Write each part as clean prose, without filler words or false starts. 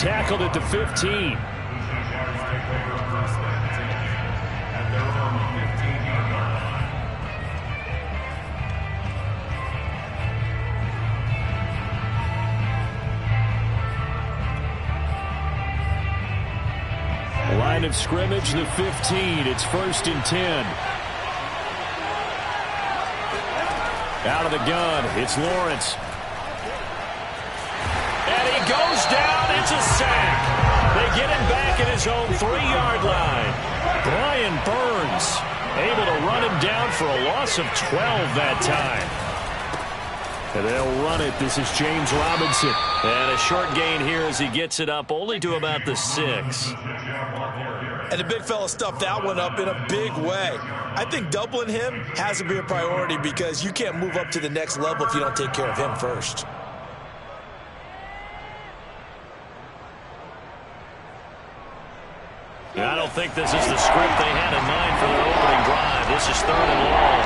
tackled at the 15. Line of scrimmage, the 15. It's 1st and 10. Out of the gun, it's Lawrence. And he goes down. It's a sack. They get him back at his own 3-yard line. Brian Burns able to run him down for a loss of 12 that time. And they'll run it. This is James Robinson. And a short gain here as he gets it up only to about the 6. And the big fella stuffed that one up in a big way. I think doubling him has to be a priority because you can't move up to the next level if you don't take care of him first. I don't think this is the script they had in mind for their opening drive. This is 3rd and long.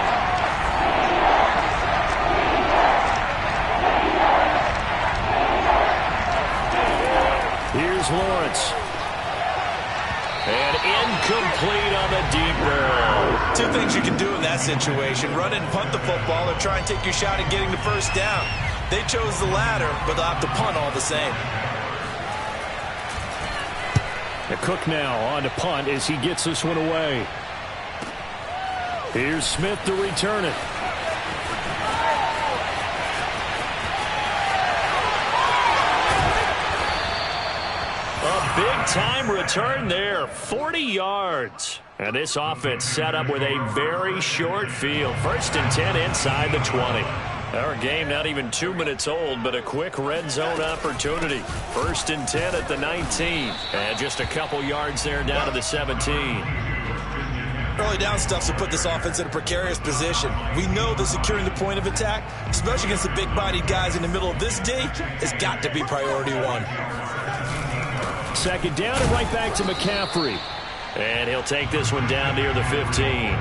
Here's Lawrence. And incomplete on the deep ball. 2 things you can do in that situation. Run it and punt the football or try and take your shot at getting the first down. They chose the latter, but they'll have to punt all the same. The Cook now on to punt as he gets this one away. Here's Smith to return it. A big-time return there, 40 yards. And this offense set up with a very short field. 1st and 10 inside the 20. Our game not even 2 minutes old, but a quick red zone opportunity. 1st and 10 at the 19. And just a couple yards there down to the 17. Early down stuff to put this offense in a precarious position. We know that securing the point of attack, especially against the big-bodied guys in the middle of this D, has got to be priority 1. 2nd down and right back to McCaffrey. And he'll take this one down near the 15.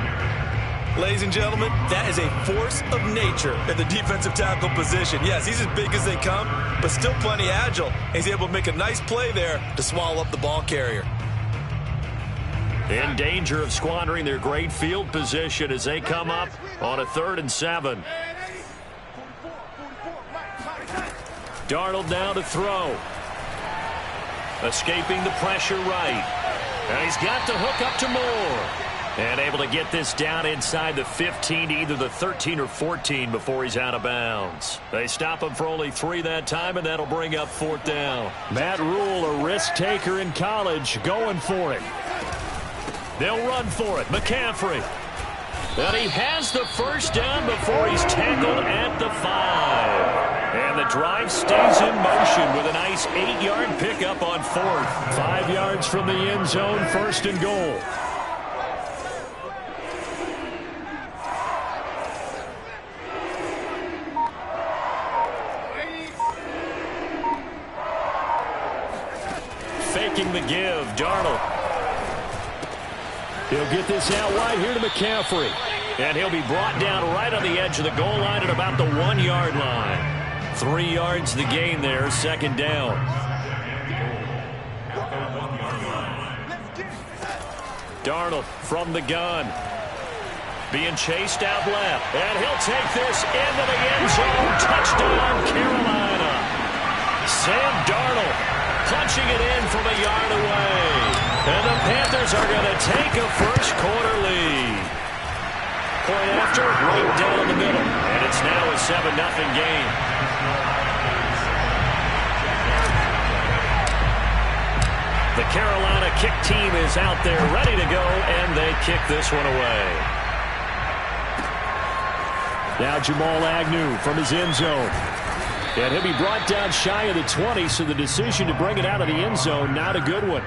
Ladies and gentlemen, that is a force of nature in the defensive tackle position. Yes, he's as big as they come, but still plenty agile. He's able to make a nice play there to swallow up the ball carrier. In danger of squandering their great field position as they come up on a 3rd and 7. Darnold now to throw. Escaping the pressure right. And he's got the hook up to Moore. And able to get this down inside the 15 to either the 13 or 14 before he's out of bounds. They stop him for only 3 that time, and that'll bring up 4th down. Matt Rule, a risk taker in college, going for it. They'll run for it. McCaffrey. And he has the first down before he's tackled at the 5. And the drive stays in motion with a nice 8-yard pickup on 4th. 5 yards from the end zone, 1st and goal. Faking the give, Darnold. He'll get this out wide here to McCaffrey. And he'll be brought down right on the edge of the goal line at about the 1-yard line. 3 yards the gain there, 2nd down. Darnold from the gun. Being chased out left. And he'll take this into the end zone. Touchdown, Carolina. Sam Darnold punching it in from a yard away. And the Panthers are going to take a first-quarter lead. Point after, right down the middle. And it's now a 7-0 game. The Carolina kick team is out there ready to go, and they kick this one away. Now Jamal Agnew from his end zone. And he'll be brought down shy of the 20, so the decision to bring it out of the end zone, not a good one.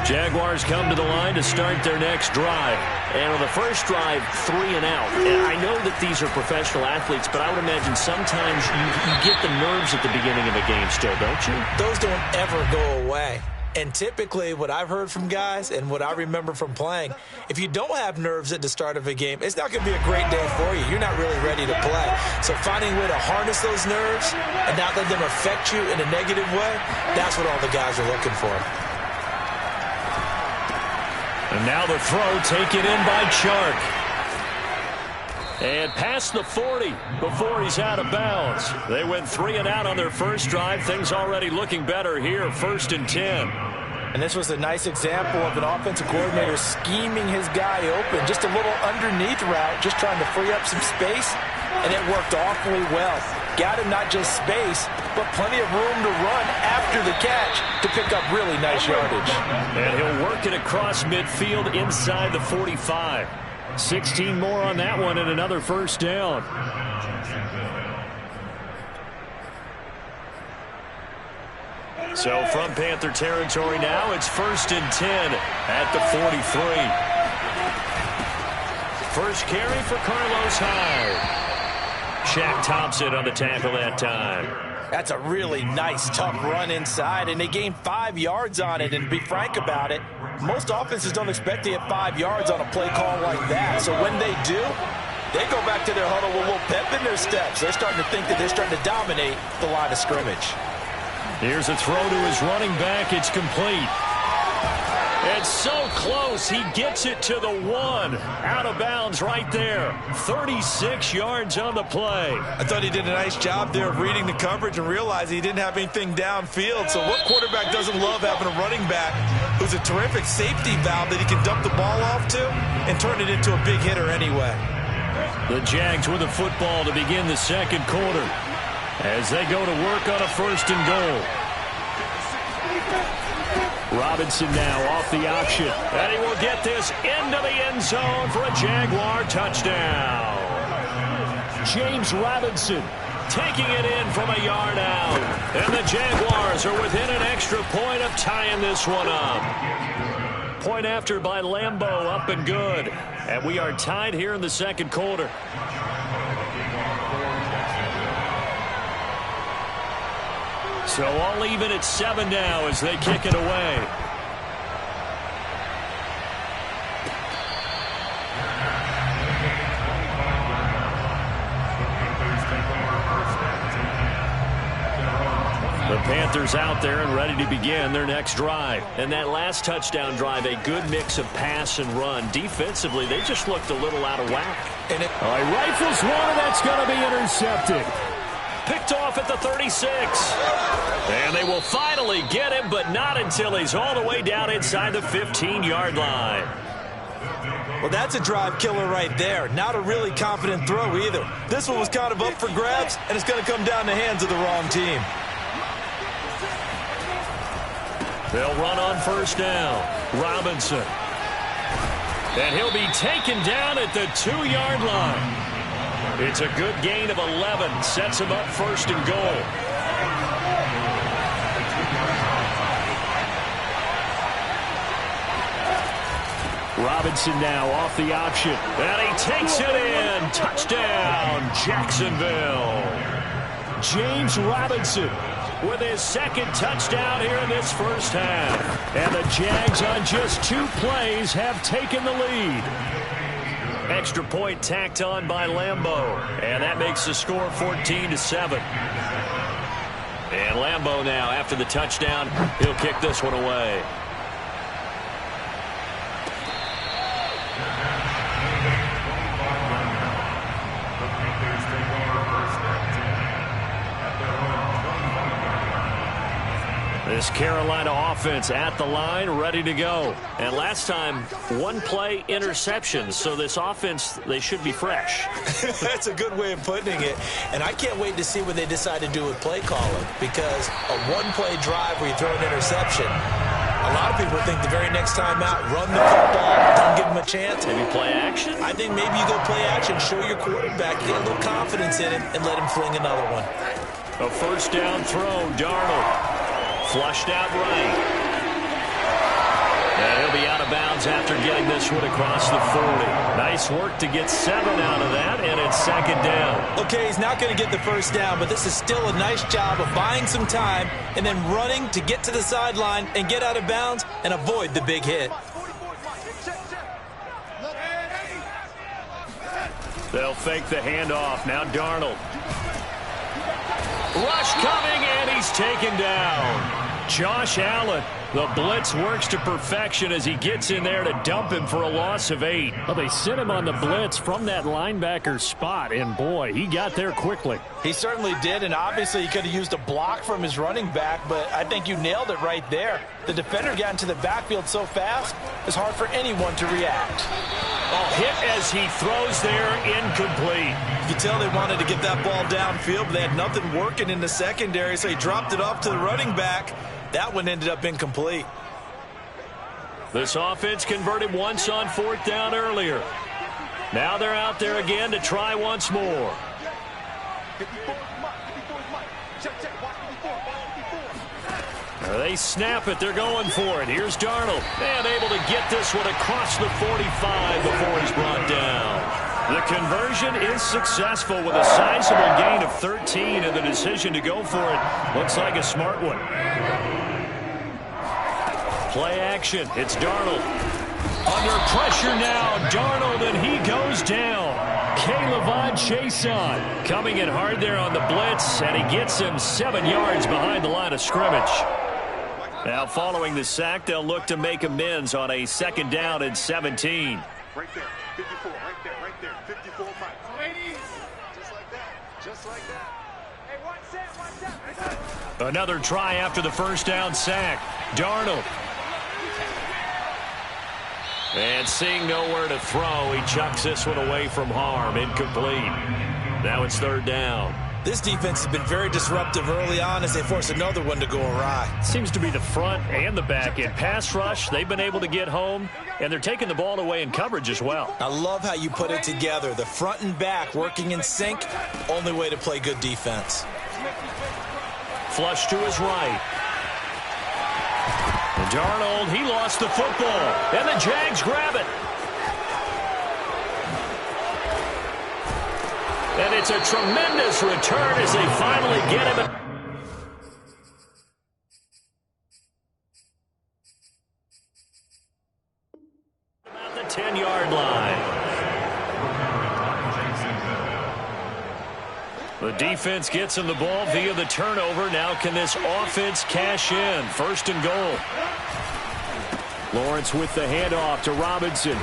Jaguars come to the line to start their next drive. And on the first drive, 3 and out. And I know that these are professional athletes, but I would imagine sometimes you get the nerves at the beginning of a game still, don't you? Those don't ever go away. And typically what I've heard from guys and what I remember from playing, if you don't have nerves at the start of a game, it's not going to be a great day for you. You're not really ready to play. So finding a way to harness those nerves and not let them affect you in a negative way, that's what all the guys are looking for. And now the throw taken in by Chark. And past the 40 before he's out of bounds. They went 3 and out on their first drive. Things already looking better here, 1st and 10. And this was a nice example of an offensive coordinator scheming his guy open. Just a little underneath route, just trying to free up some space. And it worked awfully well. Got him not just space, but plenty of room to run after the catch to pick up really nice yardage. And he'll work it across midfield inside the 45. 16 more on that one and another first down. So from Panther territory now, it's 1st and 10 at the 43. First carry for Carlos Hyde. Shaq Thompson on the tackle that time. That's a really nice, tough run inside, and they gained 5 yards on it. And to be frank about it, most offenses don't expect to get 5 yards on a play call like that. So when they do, they go back to their huddle with a little pep in their steps. They're starting to think that they're starting to dominate the line of scrimmage. Here's a throw to his running back. It's complete. It's so close. He gets it to the 1. Out of bounds right there. 36 yards on the play. I thought he did a nice job there of reading the coverage and realizing he didn't have anything downfield. So what quarterback doesn't love having a running back who's a terrific safety valve that he can dump the ball off to and turn it into a big hitter anyway? The Jags with the football to begin the second quarter as they go to work on a 1st and goal. Robinson now off the option. And he will get this into the end zone for a Jaguar touchdown. James Robinson taking it in from a yard out. And the Jaguars are within an extra point of tying this one up. Point after by Lambeau, up and good. And we are tied here in the second quarter. So all even at 7 now as they kick it away. The Panthers out there and ready to begin their next drive. And that last touchdown drive, a good mix of pass and run. Defensively, they just looked a little out of whack. And all right, rifles one, and that's going to be intercepted. Picked off at the 36. And they will finally get him, but not until he's all the way down inside the 15-yard line. Well, that's a drive killer right there. Not a really confident throw either. This one was kind of up for grabs, and it's going to come down the hands of the wrong team. They'll run on 1st down. Robinson. And he'll be taken down at the 2-yard line. It's a good gain of 11. Sets him up 1st and goal. Robinson now off the option. And he takes it in. Touchdown, Jacksonville. James Robinson with his 2nd touchdown here in this first half. And the Jags on just 2 plays have taken the lead. Extra point tacked on by Lambeau. And that makes the score 14-7. And Lambeau now, after the touchdown, he'll kick this one away. This Carolina offense at the line, ready to go. And last time, 1-play interception. So this offense, they should be fresh. That's a good way of putting it. And I can't wait to see what they decide to do with play calling. Because a 1-play drive where you throw an interception, a lot of people think the very next time out, run the football, don't give them a chance. Maybe play action? I think maybe you go play action, show your quarterback, get a little confidence in him, and let him fling another one. A 1st down throw, Darnold. Flushed out right. And he'll be out of bounds after getting this one across the 40. Nice work to get 7 out of that, and it's second down. Okay, he's not going to get the first down, but this is still a nice job of buying some time and then running to get to the sideline and get out of bounds and avoid the big hit. They'll fake the handoff. Now Darnold. Rush coming, and he's taken down. Josh Allen, the blitz works to perfection as he gets in there to dump him for a loss of 8. Well, they sent him on the blitz from that linebacker spot, and boy, he got there quickly. He certainly did, and obviously he could have used a block from his running back, but I think you nailed it right there. The defender got into the backfield so fast, it's hard for anyone to react. Oh, hit as he throws there, incomplete. You can tell they wanted to get that ball downfield, but they had nothing working in the secondary, so he dropped it off to the running back. That one ended up incomplete. This offense converted once on 4th down earlier. Now they're out there again to try once more. They snap it. They're going for it. Here's Darnold. And able to get this one across the 45 before he's brought down. The conversion is successful with a sizable gain of 13, and the decision to go for it looks like a smart one. Play action. It's Darnold. Under pressure now. Darnold, and he goes down. K'Lavon Chaisson coming in hard there on the blitz, and he gets him 7 yards behind the line of scrimmage. Now following the sack, they'll look to make amends on a 2nd down and 17. Right there, 54, right there, 54, 5. Just like that, just like that. Hey, watch that. Another try after the first down sack. Darnold. And seeing nowhere to throw, he chucks this one away from harm. Incomplete. Now it's 3rd down. This defense has been very disruptive early on as they force another one to go awry. Seems to be the front and the back end. Pass rush, they've been able to get home, and they're taking the ball away in coverage as well. I love how you put it together. The front and back working in sync, only way to play good defense. Flush to his right. And Darnold, he lost the football, and the Jags grab it. And it's a tremendous return as they finally get him. About the 10-yard line. The defense gets him the ball via the turnover. Now can this offense cash in? 1st and goal. Lawrence with the handoff to Robinson.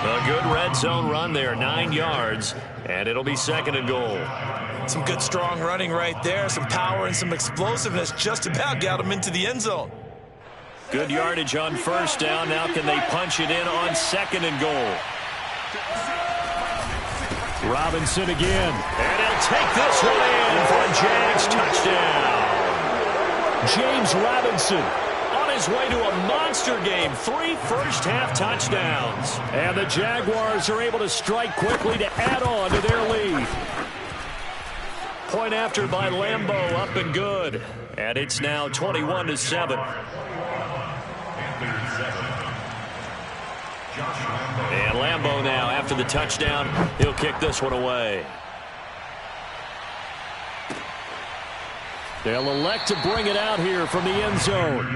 A good red zone run there, 9 yards, and it'll be 2nd and goal. Some good strong running right there, some power and some explosiveness just about got him into the end zone. Good yardage on 1st down. Now can they punch it in on 2nd and goal? Robinson again. And he'll take this one in for a Jags touchdown. James Robinson on his way to a monster game. 3 first-half touchdowns. And the Jaguars are able to strike quickly to add on to their lead. Point after by Lambeau, up and good. And it's now 21-7. And Lambeau now, after the touchdown, he'll kick this one away. They'll elect to bring it out here from the end zone.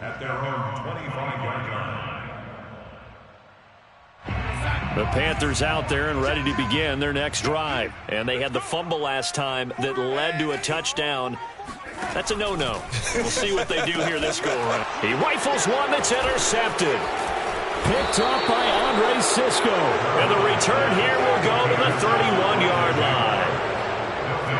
At their own 25-yard line. The Panthers out there and ready to begin their next drive. And they had the fumble last time that led to a touchdown. That's a no-no. We'll see what they do here this go-around. He rifles one that's intercepted. Picked up by Andre Cisco. And the return here will go to the 31-yard line.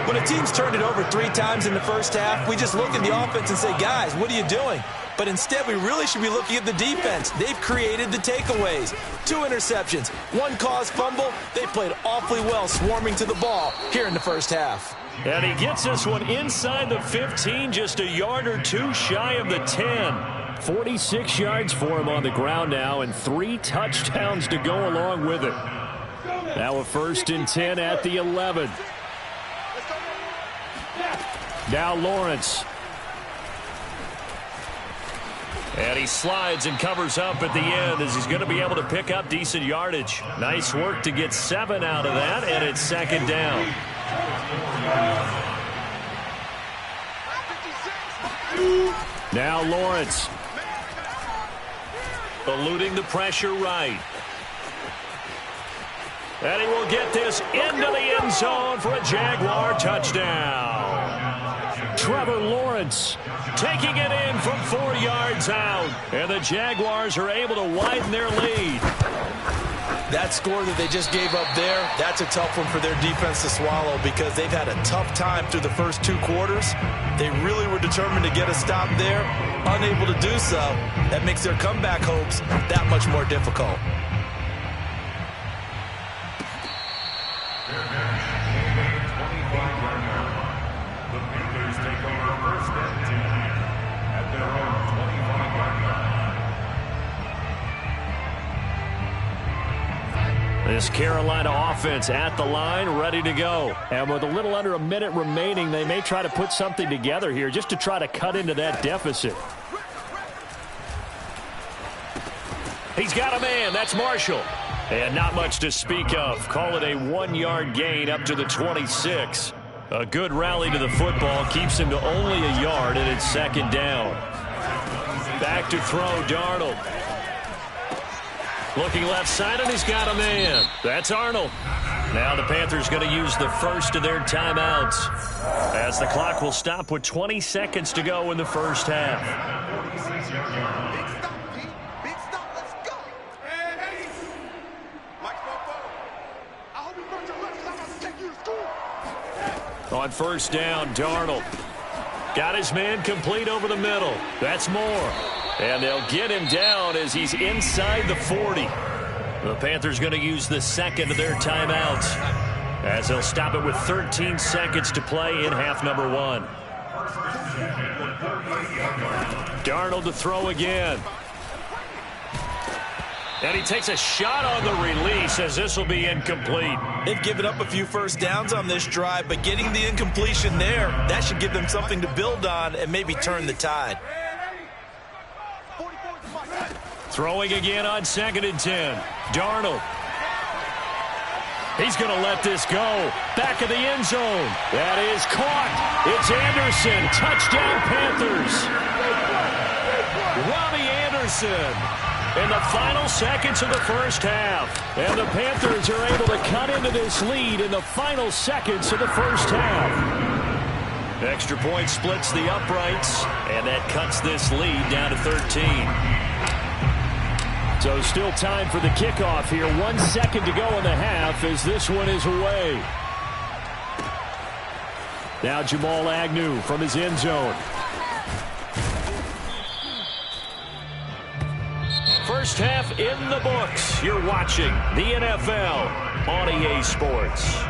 When a team's turned it over 3 times in the first half, we just look at the offense and say, guys, what are you doing? But instead, we really should be looking at the defense. They've created the takeaways. 2 interceptions, 1 caused fumble. They played awfully well swarming to the ball here in the first half. And he gets this one inside the 15, just a yard or 2 shy of the 10. 46 yards for him on the ground now, and 3 touchdowns to go along with it. Now a 1st and 10 at the 11. Now Lawrence. And he slides and covers up at the end as he's going to be able to pick up decent yardage. Nice work to get 7 out of that, and it's second down. Now Lawrence. Eluding the pressure right. And he will get this into the end zone for a Jaguar touchdown. Trevor Lawrence taking it in from 4 yards out. And the Jaguars are able to widen their lead. That score that they just gave up there, that's a tough one for their defense to swallow because they've had a tough time through the first 2 quarters. They really were determined to get a stop there, unable to do so. That makes their comeback hopes that much more difficult. This Carolina offense at the line, ready to go. And with a little under a minute remaining, they may try to put something together here just to try to cut into that deficit. He's got a man. That's Marshall. And not much to speak of. Call it a 1-yard gain up to the 26. A good rally to the football keeps him to only a yard, and it's second down. Back to throw, Darnold. Looking left side, and he's got a man. That's Arnold. Now the Panthers going to use the first of their timeouts as the clock will stop with 20 seconds to go in the first half. Big stop, let's go. Hey. Mike's my phone. I hope you brought your lunch because I'm about to take you to school. On first down, Darnold. Got his man complete over the middle. That's Moore. And they'll get him down as he's inside the 40. The Panthers going to use the second of their timeouts as they'll stop it with 13 seconds to play in half number 1. Darnold to throw again. And he takes a shot on the release as this will be incomplete. They've given up a few first downs on this drive, but getting the incompletion there, that should give them something to build on and maybe turn the tide. Throwing again on 2nd and 10. Darnold. He's going to let this go. Back of the end zone. That is caught. It's Anderson. Touchdown, Panthers. Robbie Anderson in the final seconds of the first half. And the Panthers are able to cut into this lead in the final seconds of the first half. Extra point splits the uprights, and that cuts this lead down to 13. So still time for the kickoff here. 1 second to go in the half as this one is away. Now Jamal Agnew from his end zone. First half in the books. You're watching the NFL on EA Sports.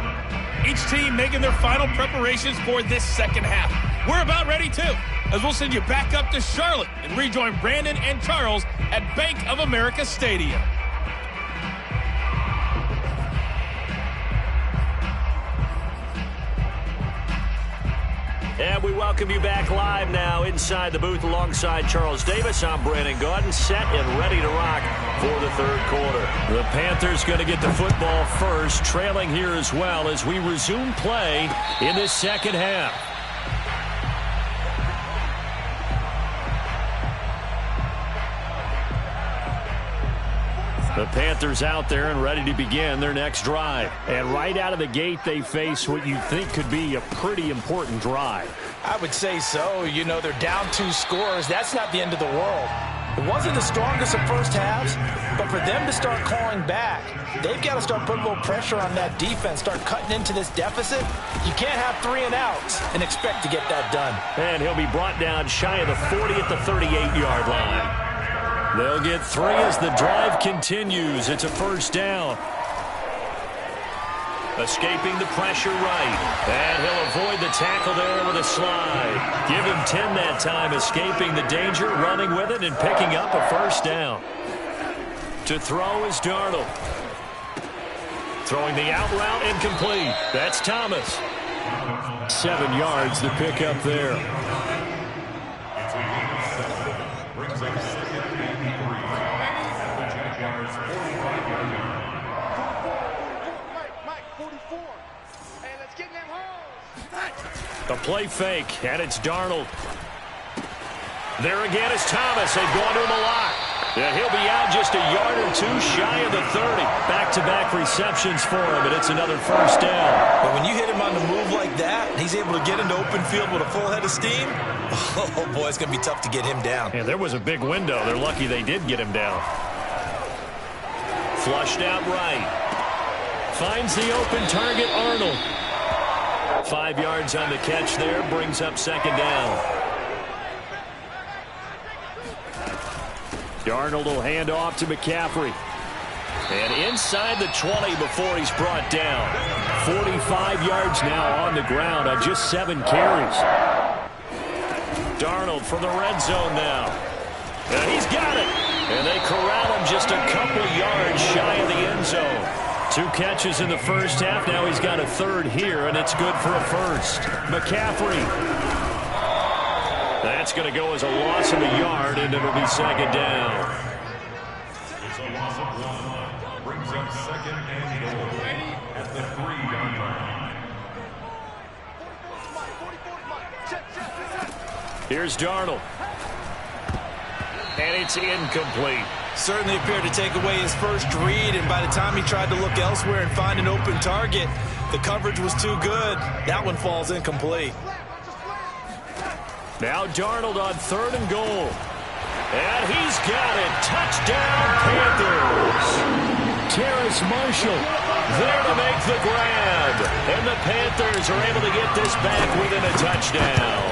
Each team making their final preparations for this second half. We're about ready too, as we'll send you back up to Charlotte and rejoin Brandon and Charles at Bank of America Stadium. And we welcome you back live now inside the booth alongside Charles Davis. I'm Brandon Gaudin, set and ready to rock for the third quarter. The Panthers going to get the football first, trailing here as well as we resume play in this second half. The Panthers out there and ready to begin their next drive. And right out of the gate, they face what you think could be a pretty important drive. I would say so. You know, they're down 2 scores. That's not the end of the world. It wasn't the strongest of first halves, but for them to start clawing back, they've got to start putting a little pressure on that defense, start cutting into this deficit. You can't have 3 and outs and expect to get that done. And he'll be brought down shy of the 40 at the 38-yard line. They'll get 3 as the drive continues. It's a first down. Escaping the pressure right. And he'll avoid the tackle there with a slide. Give him 10 that time, escaping the danger, running with it, and picking up a first down. To throw is Darnold. Throwing the out route incomplete. That's Thomas. 7 yards to pick up there. A play fake, and it's Darnold. There again is Thomas. They've gone to him a lot. And he'll be out just a yard or two shy of the 30. Back-to-back receptions for him, and it's another first down. But when you hit him on the move like that, he's able to get into open field with a full head of steam. Oh, boy, it's going to be tough to get him down. And there was a big window. They're lucky they did get him down. Flushed out right. Finds the open target, Arnold. 5 yards on the catch there. Brings up second down. Darnold will hand off to McCaffrey. And inside the 20 before he's brought down. 45 yards now on the ground on just 7 carries. Darnold from the red zone now. And he's got it. And they corral him just a couple yards shy of the end zone. 2 catches in the first half. Now he's got a third here, and it's good for a first. McCaffrey. That's going to go as a loss of a yard, and it'll be second down. It's a loss of 1. Brings up second and goal at the 3-yard line. Here's Darnold. And it's incomplete. Certainly appeared to take away his first read, and by the time he tried to look elsewhere and find an open target, the coverage was too good. That one falls incomplete. Now Darnold on 3rd and goal. And he's got it. Touchdown, Panthers. Terrace Marshall there to make the grab. And the Panthers are able to get this back within a touchdown.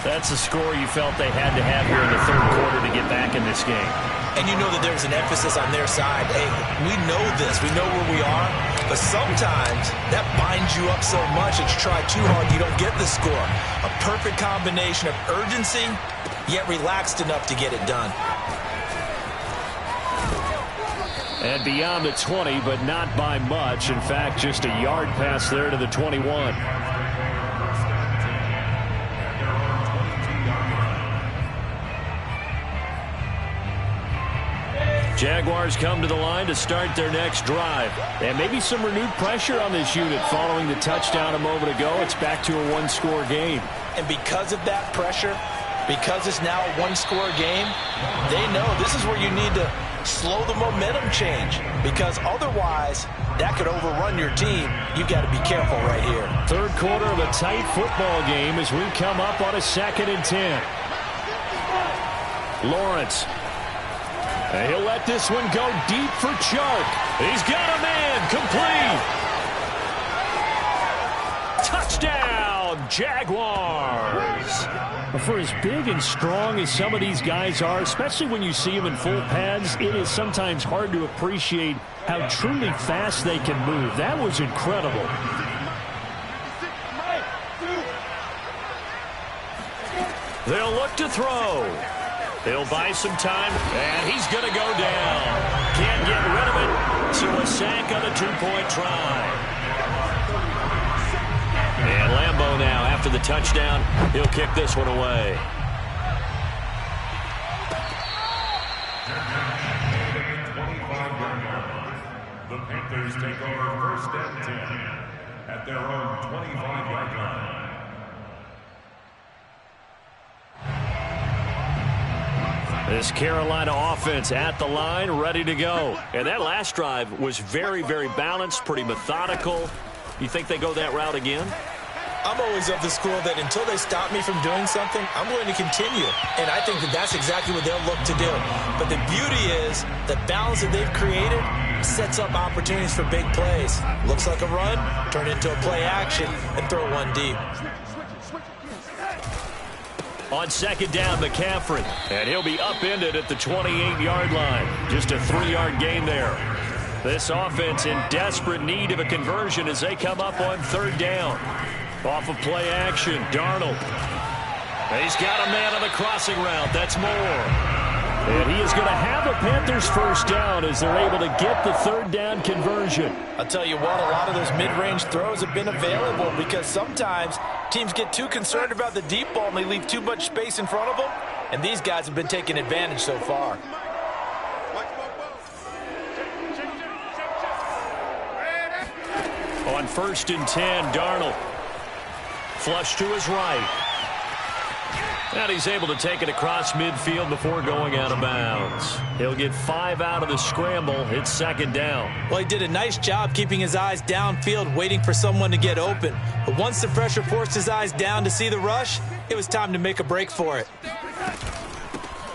That's a score you felt they had to have here in the 3rd quarter to get back in this game. And you know that there's an emphasis on their side. Hey, we know this. We know where we are. But sometimes that binds you up so much that you try too hard, you don't get the score. A perfect combination of urgency, yet relaxed enough to get it done. And beyond the 20, but not by much. In fact, just a yard pass there to the 21. Jaguars come to the line to start their next drive. And maybe some renewed pressure on this unit following the touchdown a moment ago. It's back to a 1-score game. And because of that pressure, because it's now a 1-score game, they know this is where you need to slow the momentum change. Because otherwise, that could overrun your team. You've got to be careful right here. 3rd quarter of a tight football game as we come up on a 2nd and 10. Lawrence. And he'll let this one go deep for Chark. He's got a man complete. Touchdown, Jaguars. For as big and strong as some of these guys are, especially when you see them in full pads, it is sometimes hard to appreciate how truly fast they can move. That was incredible. They'll look to throw. He'll buy some time, and he's going to go down. Can't get rid of it, so a sack on a 2-point try. And Lambeau now, after the touchdown, he'll kick this one away. The Panthers take over 1st and 10 at their own 25-yard line. This Carolina offense at the line, ready to go. And that last drive was very, very balanced, pretty methodical. You think they go that route again? I'm always of the school that until they stop me from doing something, I'm going to continue. And I think that that's exactly what they'll look to do. But the beauty is the balance that they've created sets up opportunities for big plays. Looks like a run, turn it into a play action, and throw one deep. On 2nd down, McCaffrey. And he'll be upended at the 28-yard line. Just a 3-yard gain there. This offense in desperate need of a conversion as they come up on 3rd down. Off of play action, Darnold. He's got a man on the crossing route. That's Moore. And he is going to have a Panthers first down as they're able to get the 3rd down conversion. I'll tell you what, a lot of those mid-range throws have been available because sometimes teams get too concerned about the deep ball and they leave too much space in front of them. And these guys have been taking advantage so far. On 1st and 10, Darnold. Flush to his right. And he's able to take it across midfield before going out of bounds. He'll get 5 out of the scramble. It's second down. Well, he did a nice job keeping his eyes downfield, waiting for someone to get open. But once the pressure forced his eyes down to see the rush, it was time to make a break for it.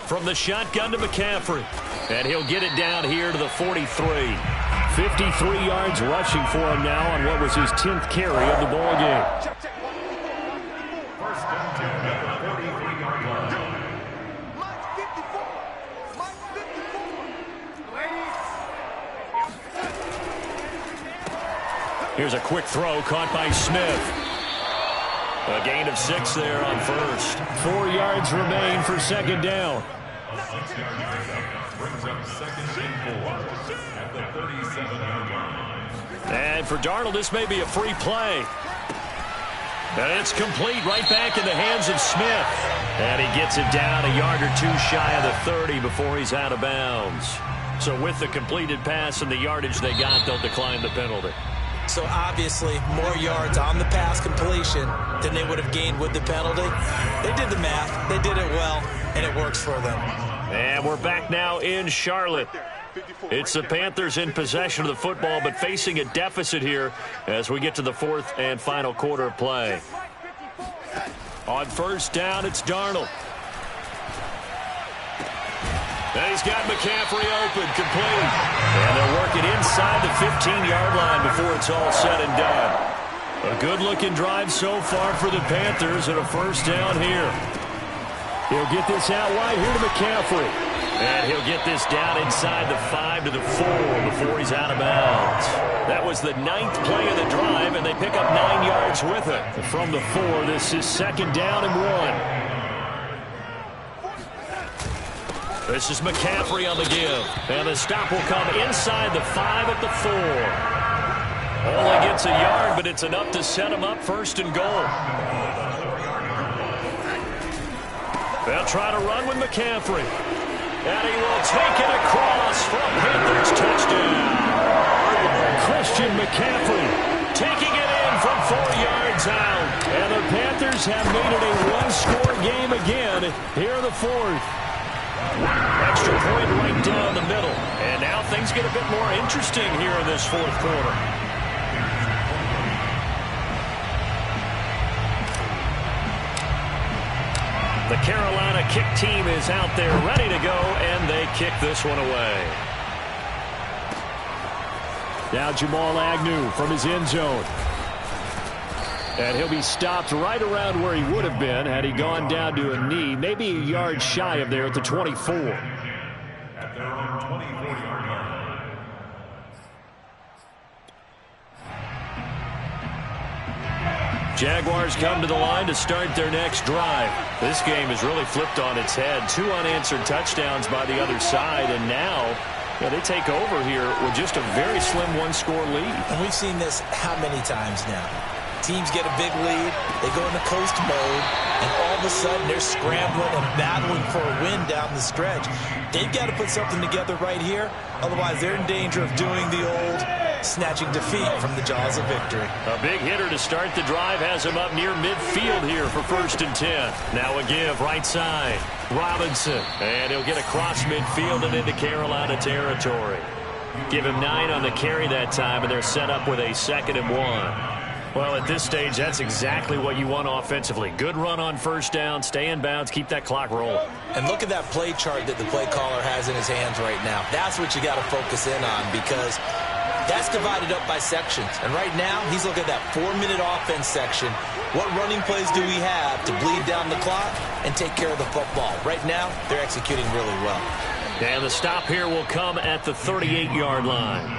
From the shotgun to McCaffrey. And he'll get it down here to the 43. 53 yards rushing for him now on what was his 10th carry of the ball game. First and 10 at the 43-yard line. Here's a quick throw caught by Smith. A gain of 6 there on first. 4 yards remain for second down. A 6-yard pickup brings up second and 4 at the 37-yard line. And for Darnold, this may be a free play. And it's complete right back in the hands of Smith. And he gets it down a yard or two shy of the 30 before he's out of bounds. So with the completed pass and the yardage they got, they'll decline the penalty. So obviously more yards on the pass completion than they would have gained with the penalty. They did the math. They did it well, and it works for them. And we're back now in Charlotte. It's the Panthers in possession of the football, but facing a deficit here as we get to the fourth and final quarter of play. On first down, it's Darnold. And he's got McCaffrey open, complete. And they'll work it inside the 15-yard line before it's all said and done. A good-looking drive so far for the Panthers and a first down here. He'll get this out wide here to McCaffrey. And he'll get this down inside the 5 to the 4 before he's out of bounds. That was the 9th play of the drive, and they pick up 9 yards with it. From the 4, this is second down and 1. This is McCaffrey on the give. And the stop will come inside the 5 at the 4. Only gets a yard, but it's enough to set him up first and goal. They'll try to run with McCaffrey. And he will take it across for a Panthers touchdown. Christian McCaffrey taking it in from 4 yards out. And the Panthers have made it a one-score game again here in the fourth. Extra point right down the middle. And now things get a bit more interesting here in this fourth quarter. The Carolina kick team is out there ready to go, and they kick this one away. Now Jamal Agnew from his end zone. And he'll be stopped right around where he would have been had he gone down to a knee, maybe a yard shy of there at the 24. At their own 24-yard line. Jaguars come to the line to start their next drive. This game is really flipped on its head. 2 unanswered touchdowns by the other side, and now they take over here with just a very slim one-score lead. And we've seen this how many times now? Teams get a big lead, they go into coast mode, and all of a sudden they're scrambling and battling for a win down the stretch. They've got to put something together right here, otherwise they're in danger of doing the old snatching defeat from the jaws of victory. A big hitter to start the drive has him up near midfield here for first and 10. Now a give right side. Robinson, and he'll get across midfield and into Carolina territory. Give him 9 on the carry that time, and they're set up with a 2nd and 1. Well, at this stage, that's exactly what you want offensively. Good run on first down, stay in bounds, keep that clock rolling. And look at that play chart that the play caller has in his hands right now. That's what you got to focus in on, because that's divided up by sections. And right now, he's looking at that 4-minute offense section. What running plays do we have to bleed down the clock and take care of the football? Right now, they're executing really well. And the stop here will come at the 38-yard line.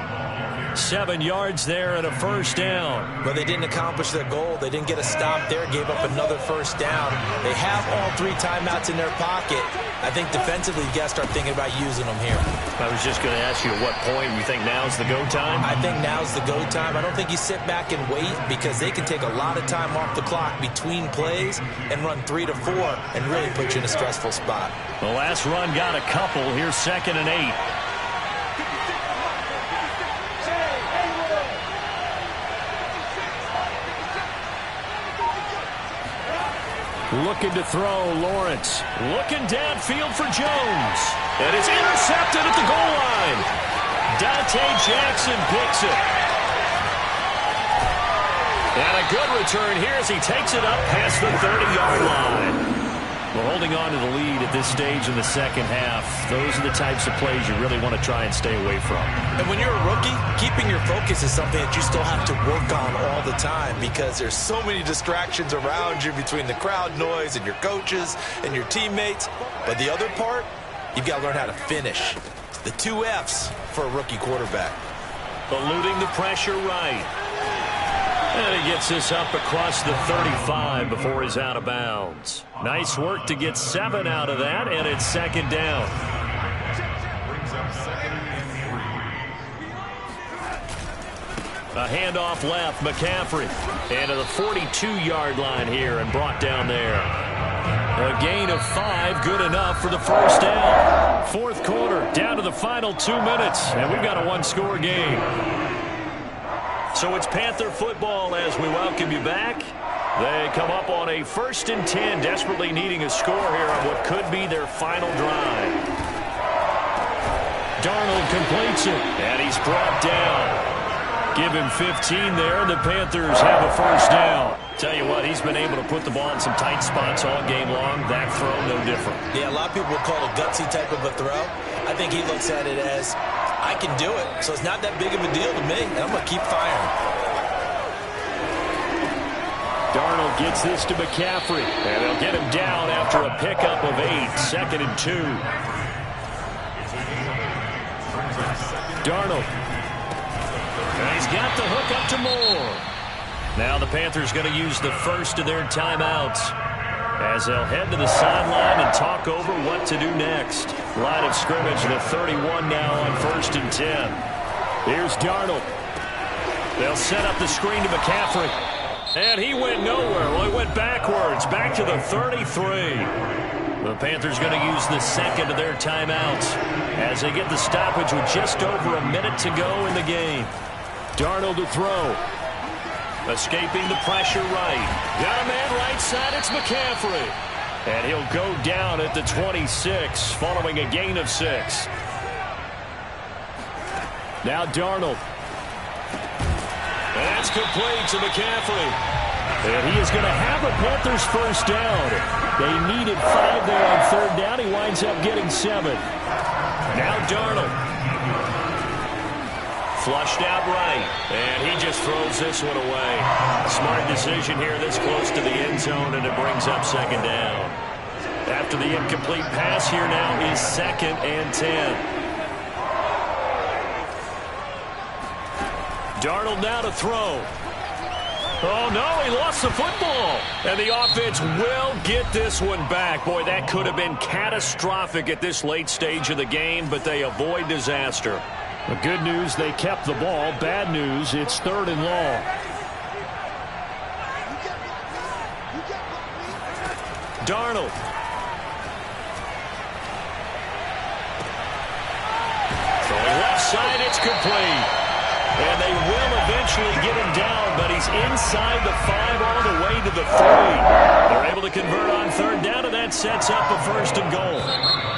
7 yards there and a first down. But they didn't accomplish their goal. They didn't get a stop there, gave up another first down. They have all 3 timeouts in their pocket. I think defensively, you got to start thinking about using them here. I was just going to ask you at what point you think now's the go time? I think now's the go time. I don't think you sit back and wait, because they can take a lot of time off the clock between plays and run 3 to 4 and really put you in a stressful spot. The last run got a couple. Here's 2nd and 8. Looking to throw, Lawrence. Looking downfield for Jones. And it's intercepted at the goal line. Dante Jackson picks it. And a good return here as he takes it up past the 30-yard line. Well, holding on to the lead at this stage in the second half, those are the types of plays you really want to try and stay away from. And when you're a rookie, keeping your focus is something that you still have to work on all the time because there's so many distractions around you between the crowd noise and your coaches and your teammates. But the other part, you've got to learn how to finish. The 2 F's for a rookie quarterback. Eluding the pressure right. And he gets this up across the 35 before he's out of bounds. Nice work to get 7 out of that, and it's second down. Brings up second and 3. A handoff left, McCaffrey. And to the 42-yard line here and brought down there. A gain of 5, good enough for the first down. Fourth quarter, down to the final 2 minutes, and we've got a one-score game. So it's Panther football as we welcome you back. They come up on a 1st and 10, desperately needing a score here on what could be their final drive. Darnold completes it, and he's brought down. Give him 15 there, and the Panthers have a first down. Tell you what, he's been able to put the ball in some tight spots all game long. That throw, no different. Yeah, a lot of people would call it a gutsy type of a throw. I think he looks at it as, I can do it, so it's not that big of a deal to me, and I'm going to keep firing. Darnold gets this to McCaffrey, and they'll get him down after a pickup of 8, 2nd and 2. Darnold. And he's got the hook up to Moore. Now the Panthers going to use the first of their timeouts as they'll head to the sideline and talk over what to do next. Line of scrimmage, the 31 now on 1st and 10. Here's Darnold. They'll set up the screen to McCaffrey. And he went nowhere. Well, he went backwards, back to the 33. The Panthers going to use the second of their timeouts as they get the stoppage with just over a minute to go in the game. Darnold to throw. Escaping the pressure right. Got a man right side, it's McCaffrey. And he'll go down at the 26 following a gain of 6. Now Darnold. That's complete to McCaffrey. And he is going to have a Panthers first down. They needed 5 there on 3rd down. He winds up getting 7. Now Darnold. Flushed out right. And he just throws this one away. Smart decision here this close to the end zone, and it brings up 2nd down. After the incomplete pass, here now is 2nd and 10. Darnold now to throw. Oh, no, he lost the football. And the offense will get this one back. Boy, that could have been catastrophic at this late stage of the game, but they avoid disaster. The good news, they kept the ball. Bad news, it's 3rd and long. Darnold. Throwing left side, it's complete. And they will eventually get him down, but he's inside the 5 all the way to the 3. They're able to convert on 3rd down, and that sets up a 1st and goal.